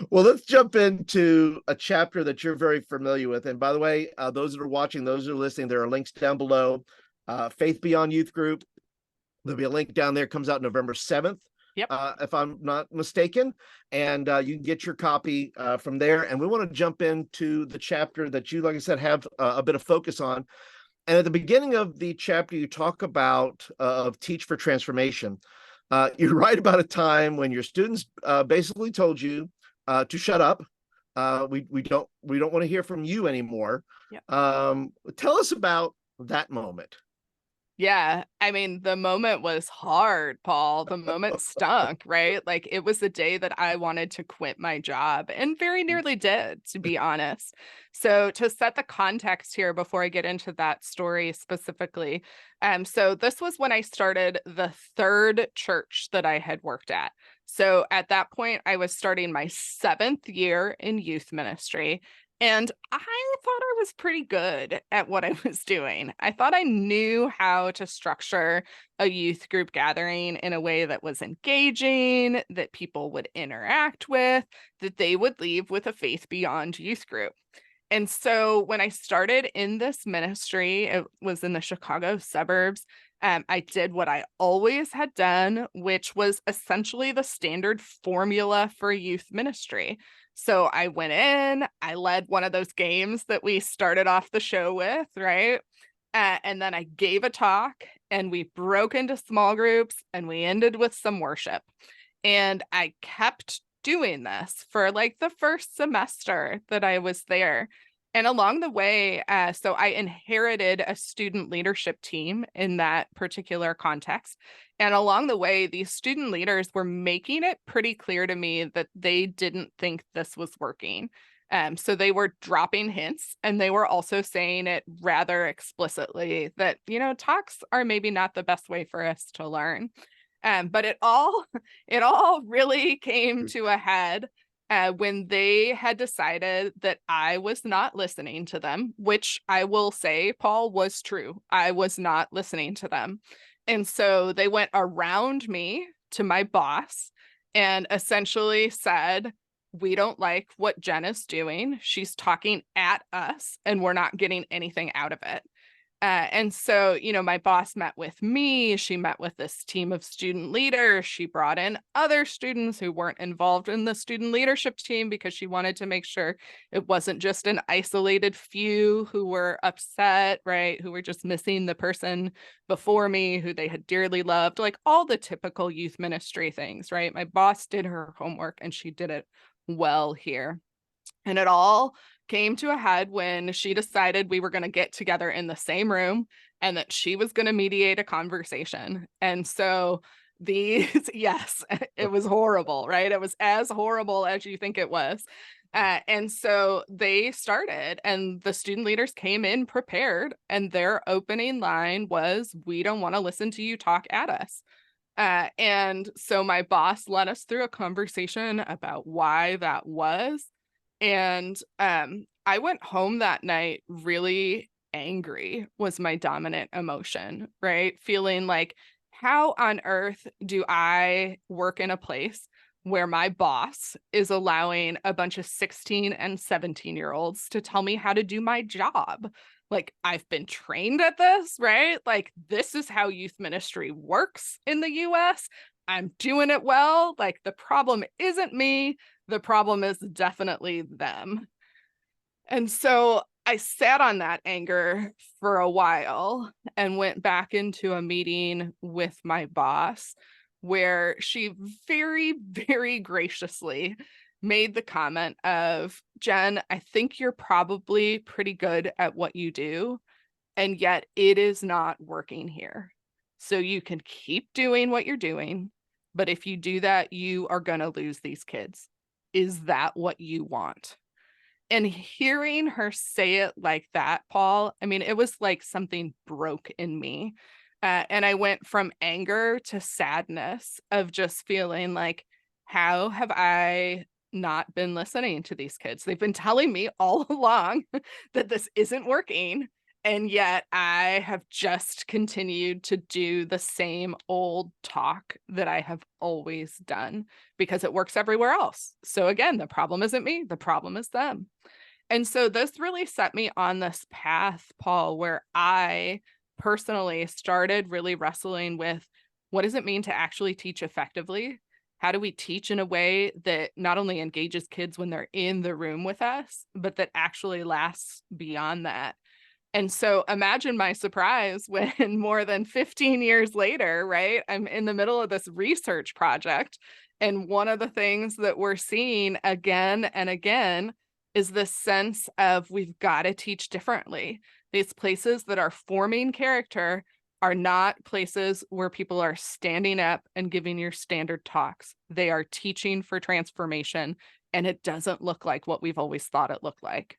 Well, let's jump into a chapter that you're very familiar with. And by the way, those that are watching, those that are listening, there are links down below. Faith Beyond Youth Group. There'll be a link down there. Comes out November 7th, Yep. if I'm not mistaken. And you can get your copy from there. And we want to jump into the chapter that you, like I said, have a bit of focus on. And at the beginning of the chapter, you talk about of Teach for Transformation. You write about a time when your students basically told you to shut up. We don't want to hear from you anymore. Yep. Tell us about that moment. Yeah, I mean, the moment was hard, Paul. The moment stunk, right? Like it was the day that I wanted to quit my job and very nearly did, to be honest. So to set the context here before I get into that story specifically, so this was when I started the third church that I had worked at. So at that point, I was starting my 7th year in youth ministry. And I thought I was pretty good at what I was doing. I thought I knew how to structure a youth group gathering in a way that was engaging, that people would interact with, that they would leave with a faith beyond youth group. And so when I started in this ministry, it was in the Chicago suburbs. I did what I always had done, which was essentially the standard formula for youth ministry. So I went in, I led one of those games that we started off the show with, right? And then I gave a talk and we broke into small groups and we ended with some worship. And I kept doing this for like the first semester that I was there. And along the way, so I inherited a student leadership team in that particular context. And along the way, these student leaders were making it pretty clear to me that they didn't think this was working. So they were dropping hints and they were also saying it rather explicitly that, talks are maybe not the best way for us to learn. But it all really came to a head when they had decided that I was not listening to them, which I will say, Paul, was true. I was not listening to them. And so they went around me to my boss and essentially said, we don't like what Jen is doing. She's talking at us and we're not getting anything out of it. And so, my boss met with me. She met with this team of student leaders. She brought in other students who weren't involved in the student leadership team because she wanted to make sure it wasn't just an isolated few who were upset, right? Who were just missing the person before me who they had dearly loved, like all the typical youth ministry things, right? My boss did her homework and she did it well here. And it all came to a head when she decided we were going to get together in the same room and that she was going to mediate a conversation. And so these, yes, it was horrible, right? It was as horrible as you think it was. And so they started, and the student leaders came in prepared, and their opening line was, we don't want to listen to you talk at us. And so my boss led us through a conversation about why that was. And I went home that night really angry was my dominant emotion, right? Feeling like, how on earth do I work in a place where my boss is allowing a bunch of 16 and 17-year-olds to tell me how to do my job? Like, I've been trained at this, right? Like, this is how youth ministry works in the US. I'm doing it well. Like, the problem isn't me. The problem is definitely them. And so I sat on that anger for a while and went back into a meeting with my boss where she very, very graciously made the comment of, Jen, I think you're probably pretty good at what you do, and yet it is not working here. So you can keep doing what you're doing, but if you do that, you are going to lose these kids. Is that what you want? And hearing her say it like that, Paul, I mean, it was like something broke in me. And I went from anger to sadness of just feeling like, how have I not been listening to these kids? They've been telling me all along that this isn't working. And yet I have just continued to do the same old talk that I have always done because it works everywhere else. So again, the problem isn't me, the problem is them. And so this really set me on this path, Paul, where I personally started really wrestling with what does it mean to actually teach effectively? How do we teach in a way that not only engages kids when they're in the room with us, but that actually lasts beyond that? And so imagine my surprise when more than 15 years later, right? I'm in the middle of this research project. And one of the things that we're seeing again and again is this sense of we've got to teach differently. These places that are forming character are not places where people are standing up and giving your standard talks. They are teaching for transformation, and it doesn't look like what we've always thought it looked like.